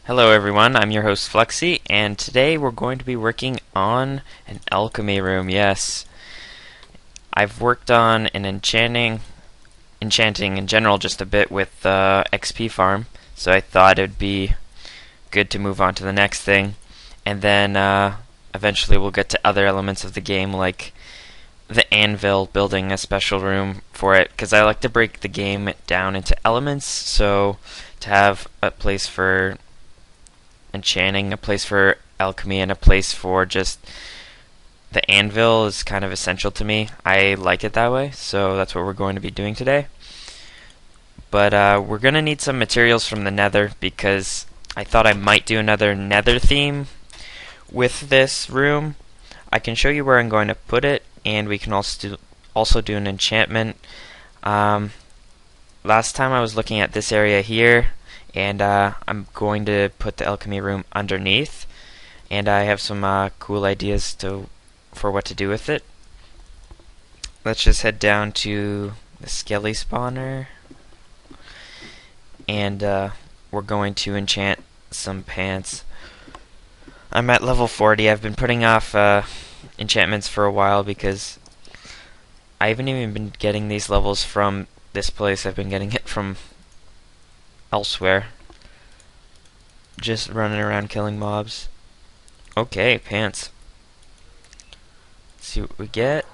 Hello everyone, I'm your host Fluxy, and today we're going to be working on an alchemy room. Yes, I've worked on an enchanting in general just a bit with XP farm, so I thought it'd be good to move on to the next thing, and then eventually we'll get to other elements of the game like the anvil, building a special room for it, because I like to break the game down into elements, so to have a place for enchanting, a place for alchemy, and a place for just the anvil is kind of essential to me. I like it that way, so that's what we're going to be doing today. But we're going to need some materials from the nether because I thought I might do another nether theme with this room. I can show you where I'm going to put it, and we can also do an enchantment. Last time I was looking at this area here, and I'm going to put the alchemy room underneath, and I have some cool ideas for what to do with it. Let's just head down to the skelly spawner, and we're going to enchant some pants. I'm at level 40. I've been putting off enchantments for a while because I haven't even been getting these levels from this place. I've been getting it from elsewhere. Just running around killing mobs. Okay, pants. Let's see what we get.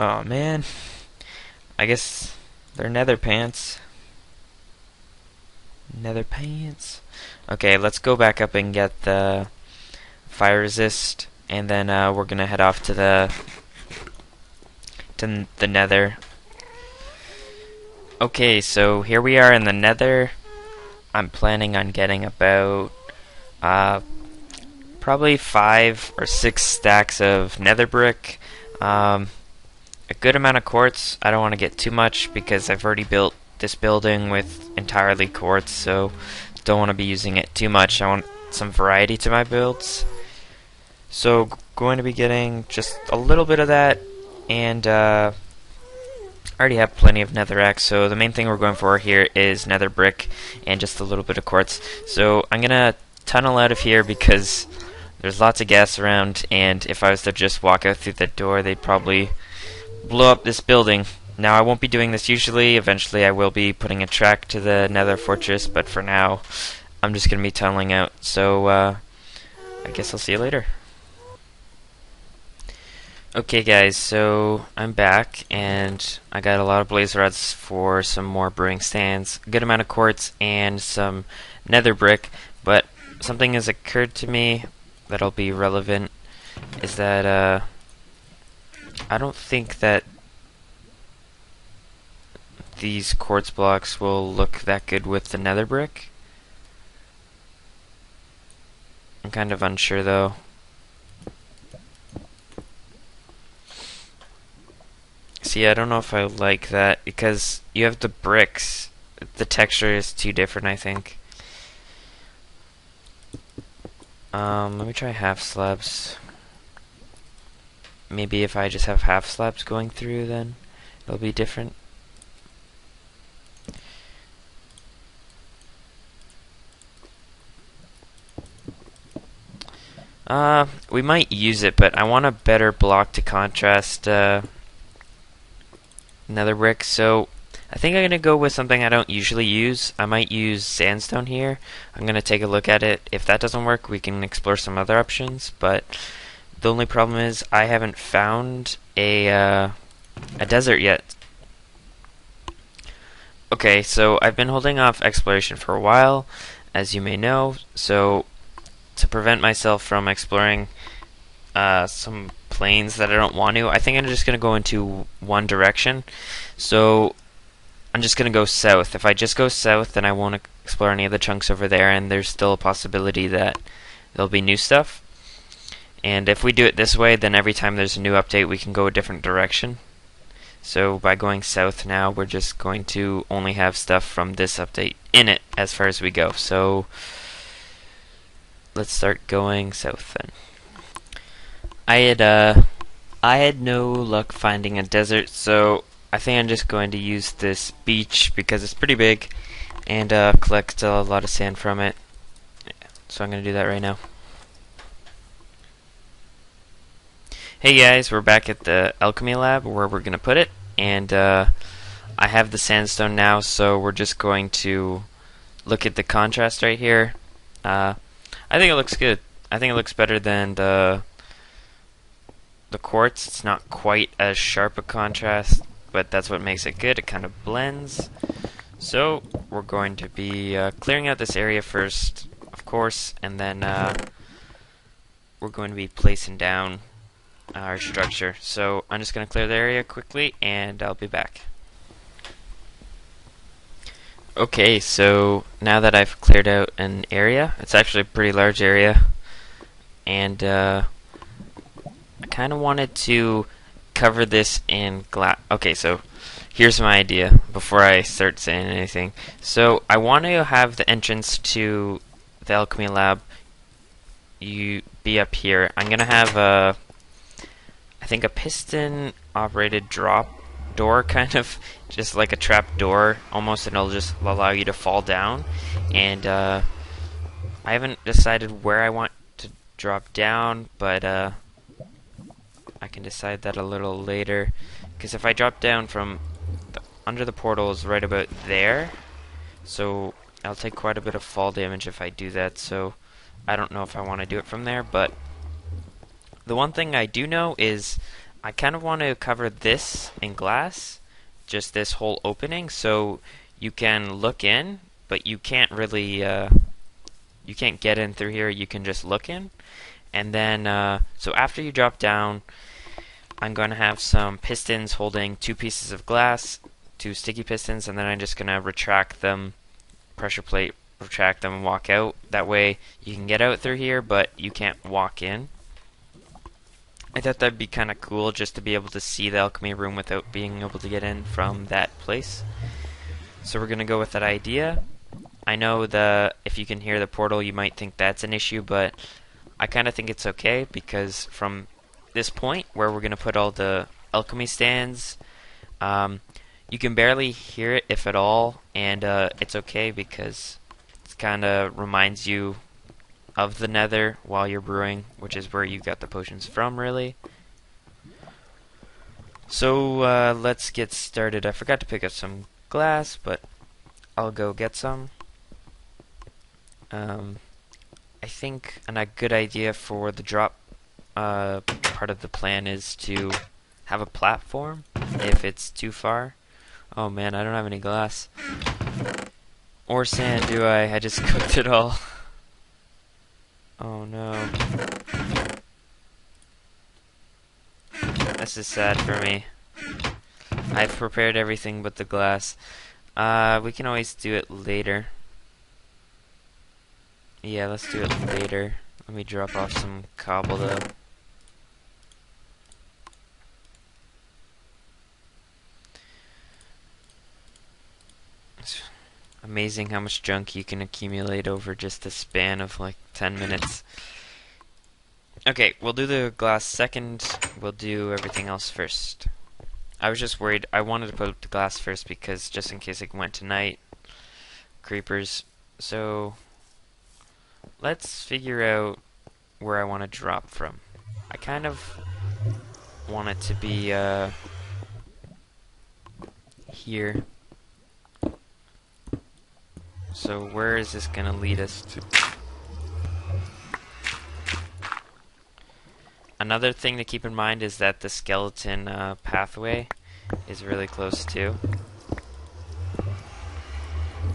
Oh man. I guess they're nether pants. Nether pants. Okay, let's go back up and get the fire resist, and then we're gonna head off to the nether. Okay, so here we are in the nether. I'm planning on getting about probably 5 or 6 stacks of nether brick, a good amount of quartz. I don't want to get too much because I've already built this building with entirely quartz, so don't want to be using it too much. I want some variety to my builds. So going to be getting just a little bit of that, and I already have plenty of netherrack, so the main thing we're going for here is nether brick and just a little bit of quartz. So I'm gonna tunnel out of here because there's lots of gas around, and if I was to just walk out through the door, they'd probably blow up this building. Now I won't be doing this usually. Eventually I will be putting a track to the nether fortress, but for now I'm just gonna be tunneling out. So I guess I'll see you later. Okay guys, so I'm back, and I got a lot of blaze rods for some more brewing stands, a good amount of quartz, and some nether brick. But something has occurred to me that'll be relevant, is that I don't think that these quartz blocks will look that good with the nether brick. I'm kind of unsure though. See, I don't know if I like that because you have the bricks. The texture is too different, I think. Let me try half slabs. Maybe if I just have half slabs going through, then it'll be different. We might use it, but I want a better block to contrast nether brick, so I think I'm going to go with something I don't usually use. I might use sandstone here. I'm going to take a look at it. If that doesn't work, we can explore some other options, but the only problem is I haven't found a desert yet. Okay, so I've been holding off exploration for a while, as you may know, so to prevent myself from exploring some plains that I don't want to, I think I'm just going to go into one direction. So I'm just going to go south. If I just go south, then I won't explore any of the chunks over there, and there's still a possibility that there'll be new stuff. And if we do it this way, then every time there's a new update, we can go a different direction. So by going south now, we're just going to only have stuff from this update in it as far as we go. So let's start going south then. I had no luck finding a desert, so I think I'm just going to use this beach because it's pretty big, and collect a lot of sand from it. So I'm going to do that right now. Hey guys, we're back at the Alchemy lab where we're going to put it, and I have the sandstone now, so we're just going to look at the contrast right here. I think it looks good. I think it looks better than the quartz. It's not quite as sharp a contrast, but that's what makes it good. It kind of blends. So we're going to be clearing out this area first, of course, and then we're going to be placing down our structure. So I'm just going to clear the area quickly, and I'll be back. Okay, so now that I've cleared out an area, it's actually a pretty large area, and I kind of wanted to cover this in glass. Okay, so here's my idea before I start saying anything. So I want to have the entrance to the Alchemy lab be up here. I'm gonna have I think a piston operated drop door, kind of just like a trap door almost, and it'll just allow you to fall down. And I haven't decided where I want to drop down, but I can decide that a little later, because if I drop down from under the portal is right about there, so I'll take quite a bit of fall damage if I do that. So I don't know if I want to do it from there, but the one thing I do know is I kind of want to cover this in glass, just this whole opening, so you can look in, but you can't really you can't get in through here. You can just look in. And then so after you drop down, I'm going to have some pistons holding 2 pieces of glass, 2 sticky pistons, and then I'm just going to retract them, pressure plate, retract them, and walk out. That way you can get out through here, but you can't walk in. I thought that'd be kind of cool, just to be able to see the alchemy room without being able to get in from that place. So we're going to go with that idea. I know if you can hear the portal, you might think that's an issue, but I kind of think it's okay, because from this point where we're going to put all the alchemy stands, you can barely hear it, if at all, and it's okay because it kind of reminds you of the nether while you're brewing, which is where you got the potions from, really. So let's get started. I forgot to pick up some glass, but I'll go get some. I think a good idea for the drop part of the plan is to have a platform if it's too far. Oh man, I don't have any glass. Or sand, do I? I just cooked it all. Oh no. This is sad for me. I've prepared everything but the glass. We can always do it later. Yeah, let's do it later. Let me drop off some cobble though. It's amazing how much junk you can accumulate over just a span of like 10 minutes. Okay, we'll do the glass second. We'll do everything else first. I was just worried. I wanted to put up the glass first because just in case it went tonight. Creepers. So let's figure out where I want to drop from. I kind of want it to be here. So where is this gonna lead us to? Another thing to keep in mind is that the skeleton pathway is really close too.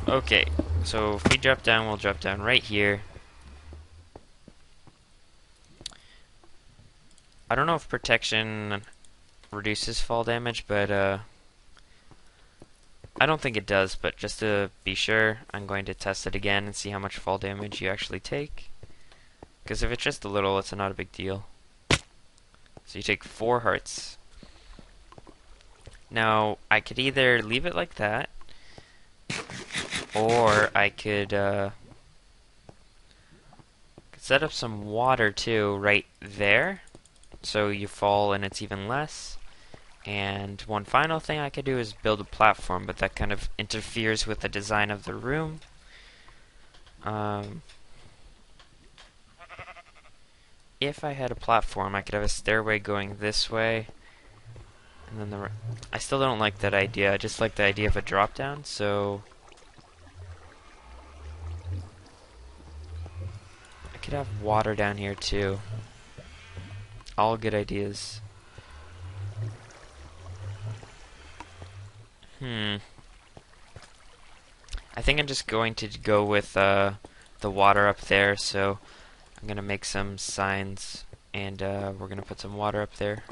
Okay, so if we drop down, we'll drop down right here. I don't know if protection reduces fall damage, but I don't think it does, but just to be sure, I'm going to test it again and see how much fall damage you actually take. Because if it's just a little, it's not a big deal. So you take 4 hearts. Now, I could either leave it like that, or I could set up some water too right there, so you fall and it's even less. And one final thing I could do is build a platform, but that kind of interferes with the design of the room. If I had a platform, I could have a stairway going this way, and then I still don't like that idea. I just like the idea of a drop down, so I could have water down here too. All good ideas. I think I'm just going to go with the water up there, so I'm going to make some signs, and we're going to put some water up there.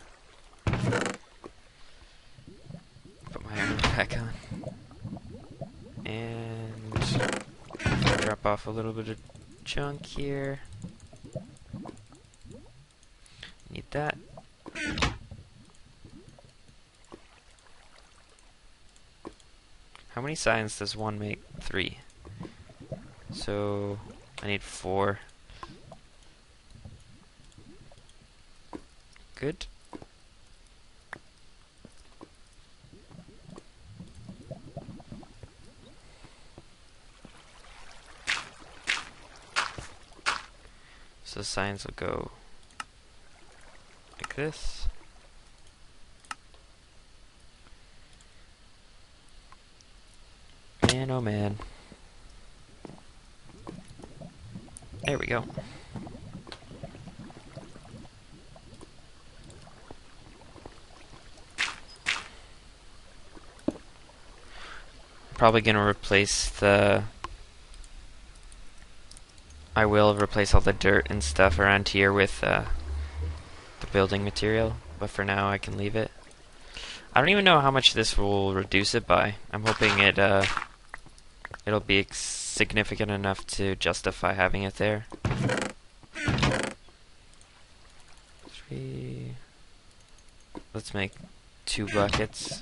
Put my armor back on. And drop off a little bit of junk here. Need that. How many signs does one make? 3. So I need 4. Good. So the signs will go like this. Man, oh man. There we go. Probably gonna replace the... I will replace all the dirt and stuff around here with the building material, but for now I can leave it. I don't even know how much this will reduce it by. I'm hoping it'll be significant enough to justify having it there. 3. Let's make 2 buckets.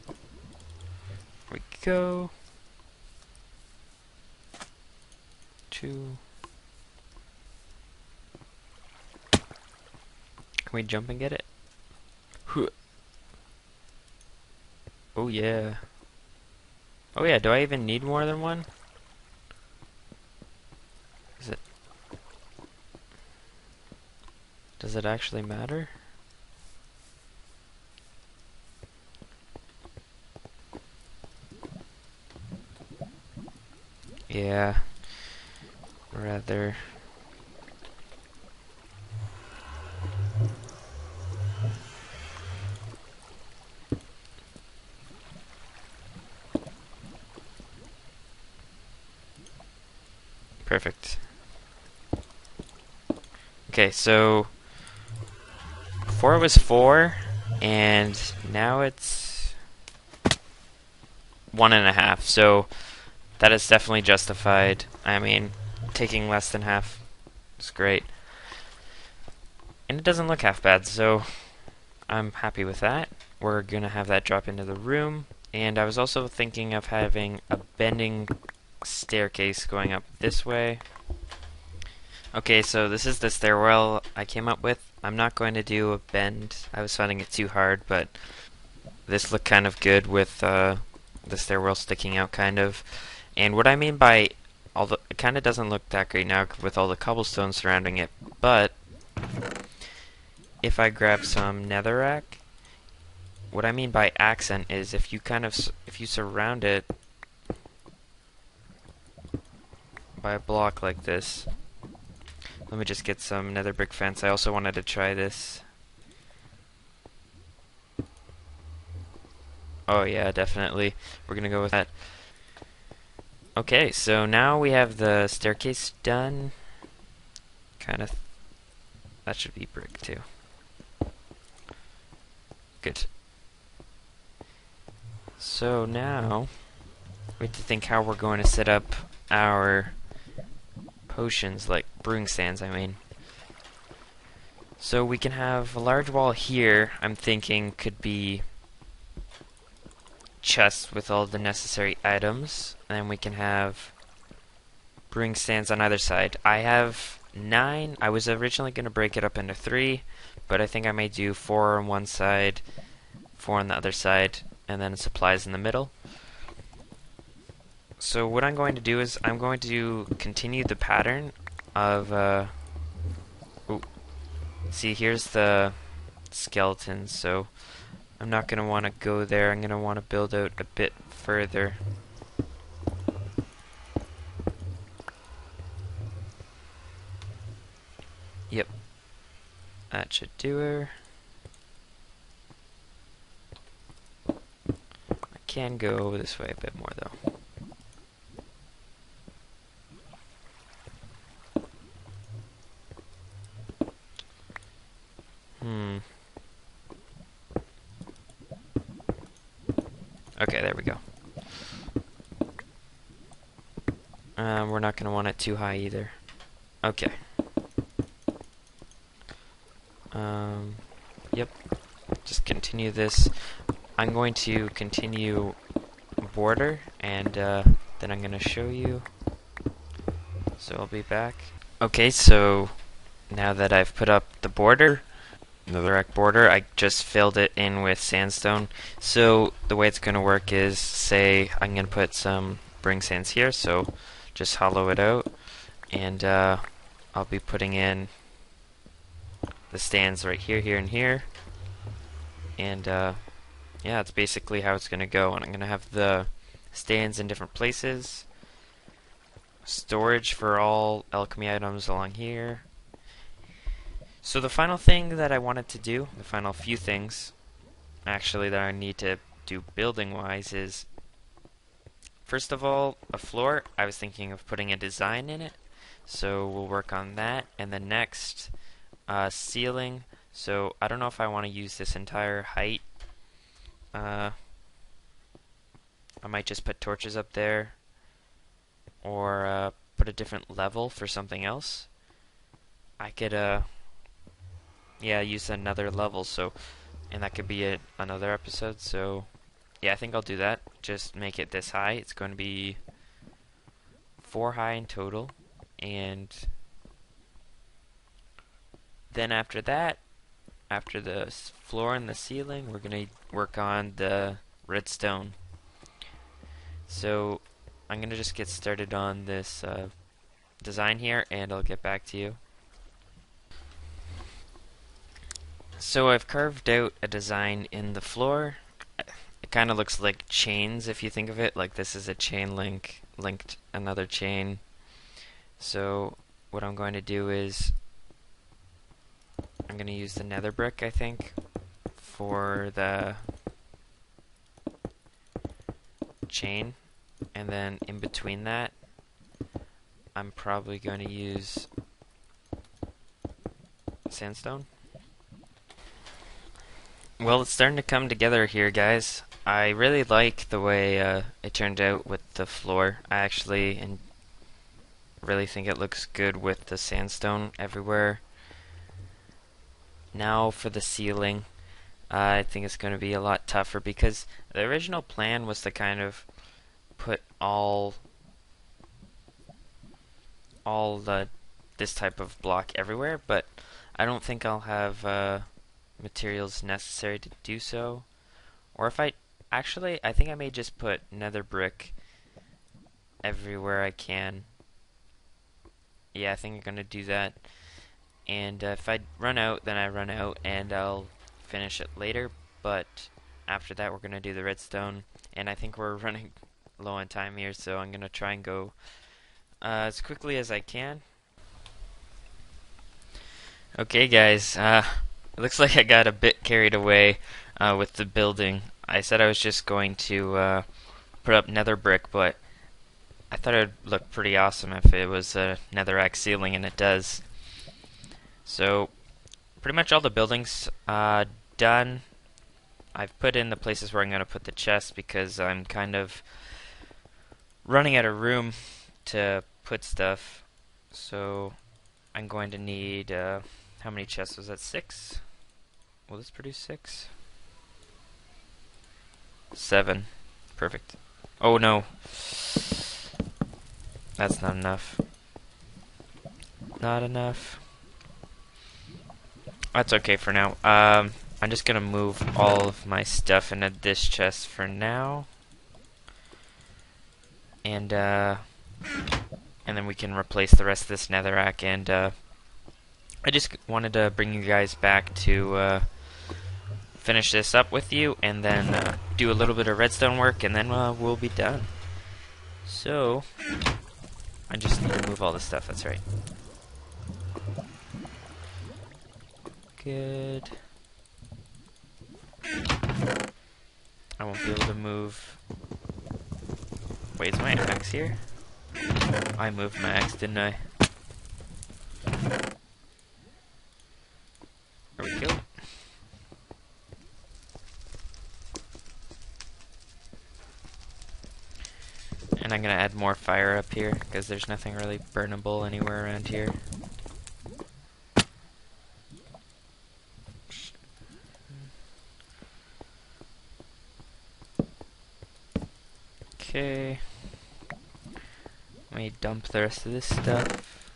There we go. 2. Can we jump and get it? Oh yeah. Oh yeah, do I even need more than one? Is it... Does it actually matter? Yeah. Rather... Perfect. Okay, so before it was 4, and now it's 1.5. So that is definitely justified. I mean, taking less than half is great, and it doesn't look half bad. So I'm happy with that. We're gonna have that drop into the room, and I was also thinking of having a bending staircase going up this way. Okay, so this is the stairwell I came up with. I'm not going to do a bend. I was finding it too hard, but this looked kind of good with the stairwell sticking out kind of. And what I mean by it kind of doesn't look that great now with all the cobblestone surrounding it, but if I grab some netherrack, what I mean by accent is if you surround it by a block like this. Let me just get some nether brick fence. I also wanted to try this. Oh yeah, definitely. We're gonna go with that. Okay, so now we have the staircase done. That should be brick too. Good. So now we have to think how we're going to set up our potions, like brewing stands, I mean. So we can have a large wall here, I'm thinking could be chests with all the necessary items, and we can have brewing stands on either side. I have 9. I was originally going to break it up into 3, but I think I may do 4 on one side, 4 on the other side, and then supplies in the middle. So what I'm going to do is I'm going to continue the pattern of, see, here's the skeletons, so I'm not going to want to go there. I'm going to want to build out a bit further. Yep, that should do her. I can go this way a bit more though. Okay, there we go. We're not going to want it too high either. Okay. Yep. Just continue this. I'm going to continue border, and then I'm going to show you. So I'll be back. Okay, so now that I've put up the border, the direct border, I just filled it in with sandstone. So the way it's going to work is, say I'm going to put some bring sands here, so just hollow it out, and I'll be putting in the stands right here, here, and here, and yeah, that's basically how it's going to go. And I'm going to have the stands in different places, storage for all alchemy items along here. So the final thing that I wanted to do, the final few things actually that I need to do building wise, is first of all, a floor. I was thinking of putting a design in it, so we'll work on that. And then next, ceiling. So I don't know if I want to use this entire height. I might just put torches up there, or put a different level for something else. I could yeah, use another level, so, and that could be another episode. So yeah, I think I'll do that. Just make it this high. It's going to be 4 high in total, and then after that, after the floor and the ceiling, we're going to work on the redstone. So I'm going to just get started on this design here, and I'll get back to you. So I've carved out a design in the floor. It kind of looks like chains if you think of it, like this is a chain link, linked another chain. So what I'm going to do is I'm going to use the nether brick, I think, for the chain, and then in between that I'm probably going to use sandstone. Well, it's starting to come together here, guys. I really like the way it turned out with the floor. I actually really think it looks good with the sandstone everywhere. Now for the ceiling, I think it's going to be a lot tougher because the original plan was to kind of put all this type of block everywhere, but I don't think I'll have materials necessary to do so. Or if I think I may just put nether brick everywhere I can. Yeah, I think I'm gonna do that. And if I run out, then I run out, and I'll finish it later. But after that, we're gonna do the redstone, and I think we're running low on time here, so I'm gonna try and go as quickly as I can. Okay, guys. It looks like I got a bit carried away with the building. I said I was just going to put up nether brick, but I thought it would look pretty awesome if it was a netherrack ceiling, and it does. So pretty much all the buildings done. I've put in the places where I'm going to put the chests because I'm kind of running out of room to put stuff. So I'm going to need, how many chests was that? 6? Will this produce 6? 7. Perfect. Oh no. That's not enough. not enough. That's okay for now. I'm just gonna move all of my stuff into this chest for now. And then we can replace the rest of this netherrack. And I just wanted to bring you guys back to finish this up with you, and then do a little bit of redstone work, and then we'll be done. So, I just need to move all this stuff, that's right. Good. I won't be able to move. Wait, is my axe here? I moved my axe, didn't I? There we go. And I'm gonna add more fire up here, because there's nothing really burnable anywhere around here. Okay. Let me dump the rest of this stuff.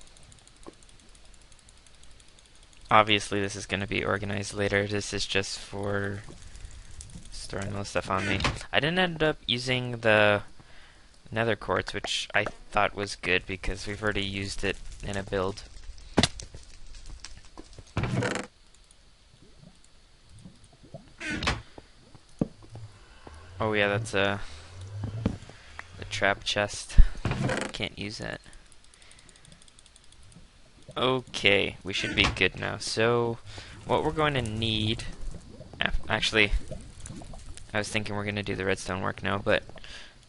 Obviously this is gonna be organized later. This is just for storing all the stuff on me. I didn't end up using the nether quartz, which I thought was good because we've already used it in a build. Oh yeah, that's the trap chest. Can't use that. Okay, we should be good now. So, what we're going to need... Actually, I was thinking we're going to do the redstone work now, but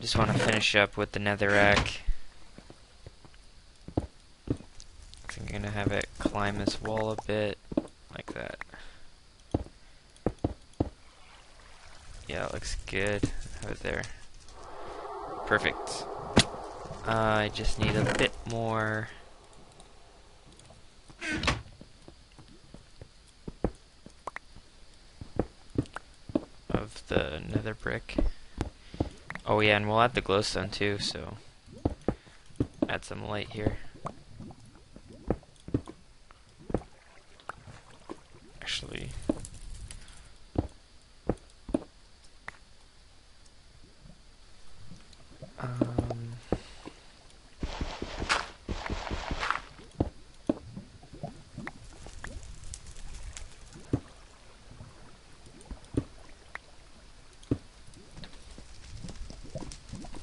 just want to finish up with the netherrack. I'm going to have it climb this wall a bit, like that. Yeah, it looks good. Have it there. Perfect. I just need a bit more... of the nether brick. Oh yeah, and we'll add the glowstone too, so add some light here. Actually,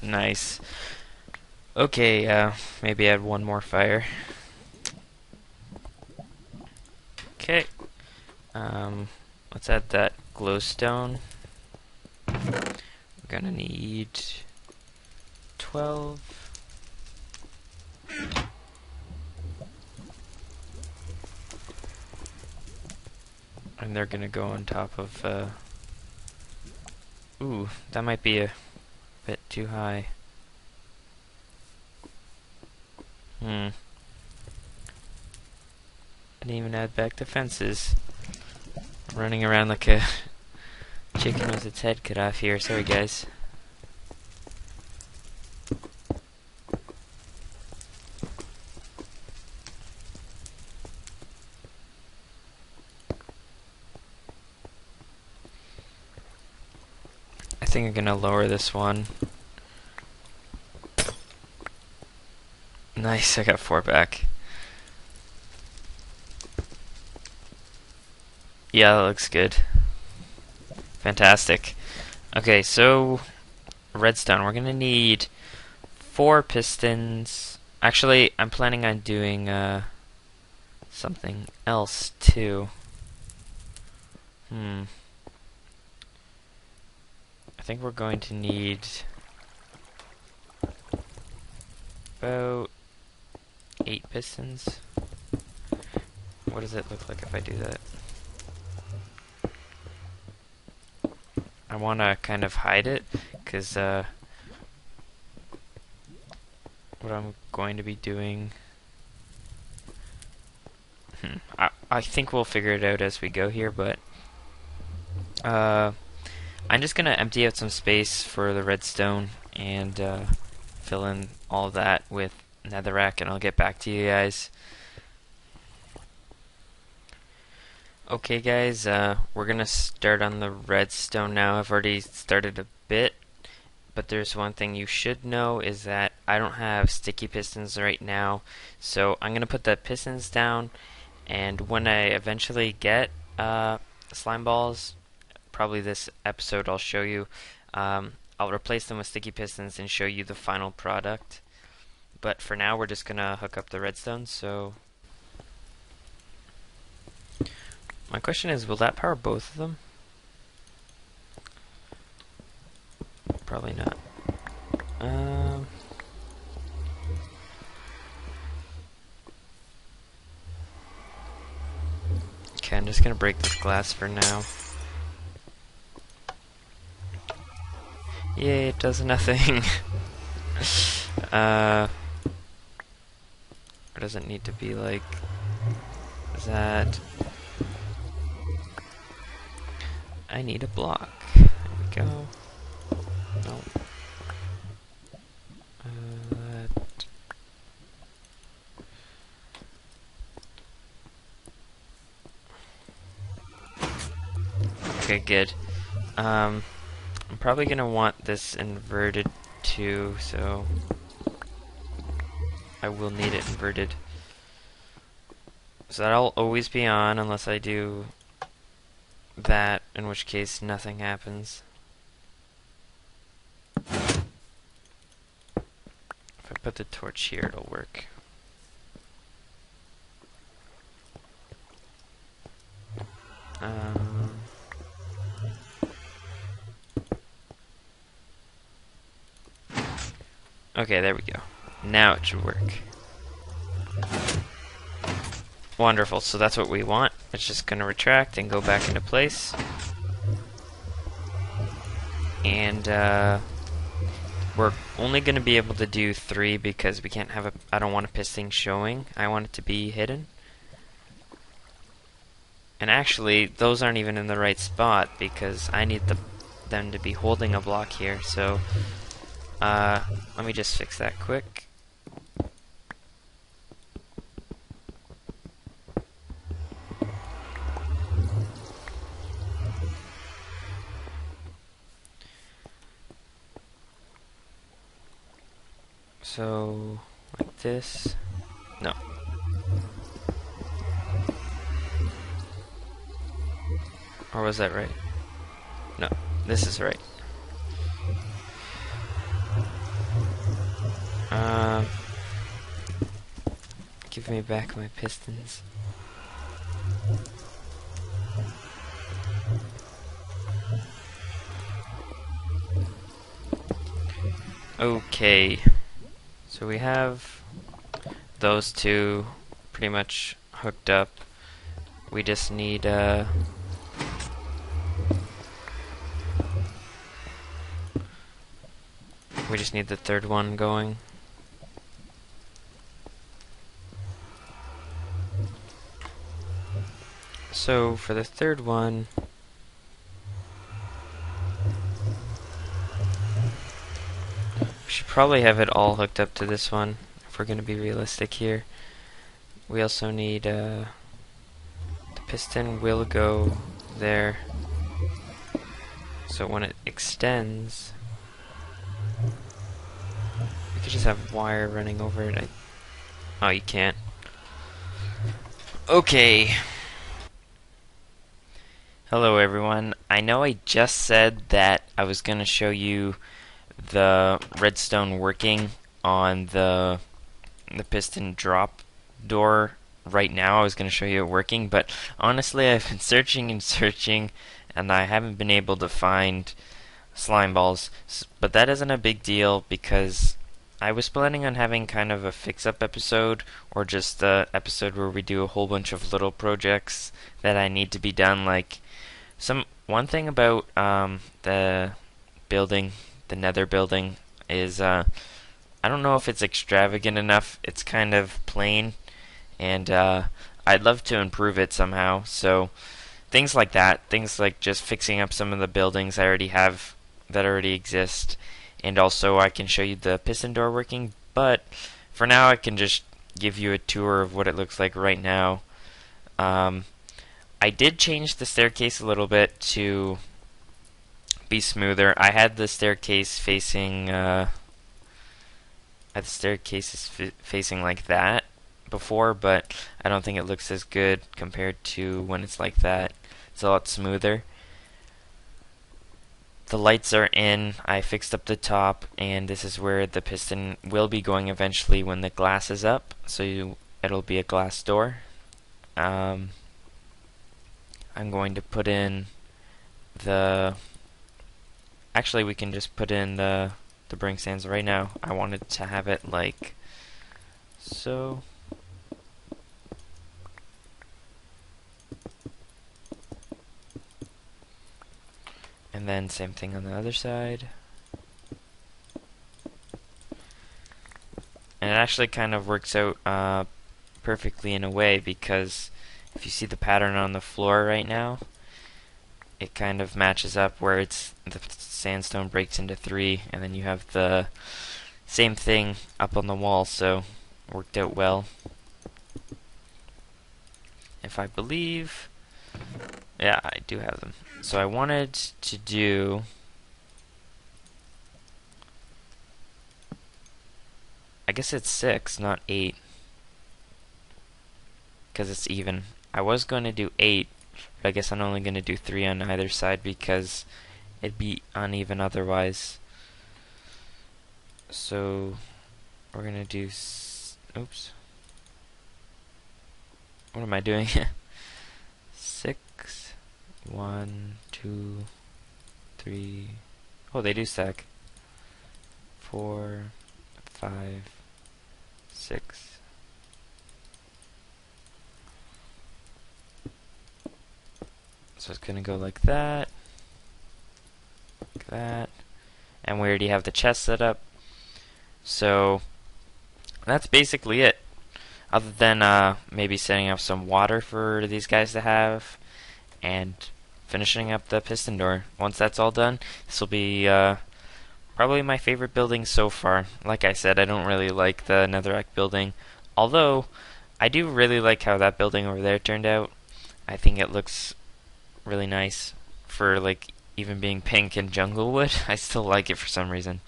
nice. Okay, maybe add one more fire. Okay. Let's add that glowstone. We're gonna need 12. And they're gonna go on top of, ooh, that might be a bit too high. I didn't even add back the fences. Running around like a chicken with its head cut off here. Sorry, guys. I think I'm gonna lower this one. Nice, I got 4 back. Yeah, that looks good. Fantastic. Okay, so redstone. We're gonna need 4 pistons. Actually, I'm planning on doing something else too. I think we're going to need about 8 pistons. What does it look like if I do that? I want to kind of hide it, because what I'm going to be doing... I think we'll figure it out as we go here, but... I'm just going to empty out some space for the redstone and fill in all that with netherrack, and I'll get back to you guys. Okay guys, we're gonna start on the redstone now. I've already started a bit, but there's one thing you should know is that I don't have sticky pistons right now. So I'm gonna put the pistons down, and when I eventually get slime balls, probably this episode I'll show you, I'll replace them with sticky pistons and show you the final product. But for now we're just gonna hook up the redstone, so my question is, will that power both of them? Probably not. Okay, I'm just gonna break this glass for now. Yay, it does nothing. Or does it need to be like that? I need a block. There we go. No. That. Okay, good. I'm probably gonna want this inverted too, so I will need it inverted. So that'll always be on unless I do that, in which case nothing happens. If I put the torch here, it'll work. Okay, there we go. Now it should work. Wonderful, so that's what we want. It's just going to retract and go back into place. And we're only going to be able to do 3 because we can't have a... I don't want a piston showing. I want it to be hidden. And actually, those aren't even in the right spot because I need them to be holding a block here. So let me just fix that quick. So, like this. No. Or was that right? No, this is right. Give me back my pistons. Okay. So we have those two pretty much hooked up. We just need the third one going. So for the third one, we should probably have it all hooked up to this one if we're going to be realistic here. We also need the piston will go there, so when it extends, we could just have wire running over it. Oh, you can't. Okay. Hello everyone. I know I just said that I was going to show you the redstone working on the piston drop door right now. I was going to show you it working, but honestly I've been searching and searching and I haven't been able to find slime balls. But that isn't a big deal because I was planning on having kind of a fix-up episode, or just an episode where we do a whole bunch of little projects that I need to be done. Like one thing about the building, the nether building, is I don't know if it's extravagant enough. It's kind of plain, and I'd love to improve it somehow. So things like that, things like just fixing up some of the buildings I already have that already exist. And also I can show you the piston door working, but for now I can just give you a tour of what it looks like right now. I did change the staircase a little bit to be smoother. I had the staircase facing facing like that before, but I don't think it looks as good compared to when it's like that. It's a lot smoother. The lights are in. I fixed up the top, and this is where the piston will be going eventually when the glass is up. So it'll be a glass door. I'm going to put in the. Actually, we can just put in the brake stands right now. I wanted to have it like so. And then same thing on the other side. And it actually kind of works out perfectly in a way, because if you see the pattern on the floor right now, it kind of matches up where it's the sandstone breaks into 3, and then you have the same thing up on the wall, so it worked out well. If I believe, yeah, I do have them. So I wanted to do I guess it's 6, not 8, because it's even. I was going to do 8, but I guess I'm only going to do 3 on either side because it'd be uneven otherwise. So we're going to do oops. What am I doing? 6, 1, 2, 3. Oh, they do stack. 4, 5, 6. So it's gonna go like that, and we already have the chest set up. So that's basically it. Other than maybe setting up some water for these guys to have, and finishing up the piston door. Once that's all done, this will be probably my favorite building so far. Like I said, I don't really like the netherrack building, although I do really like how that building over there turned out. I think it looks really nice for like even being pink and jungle wood. I still like it for some reason.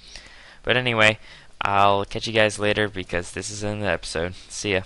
But anyway, I'll catch you guys later because this is in the episode. See ya.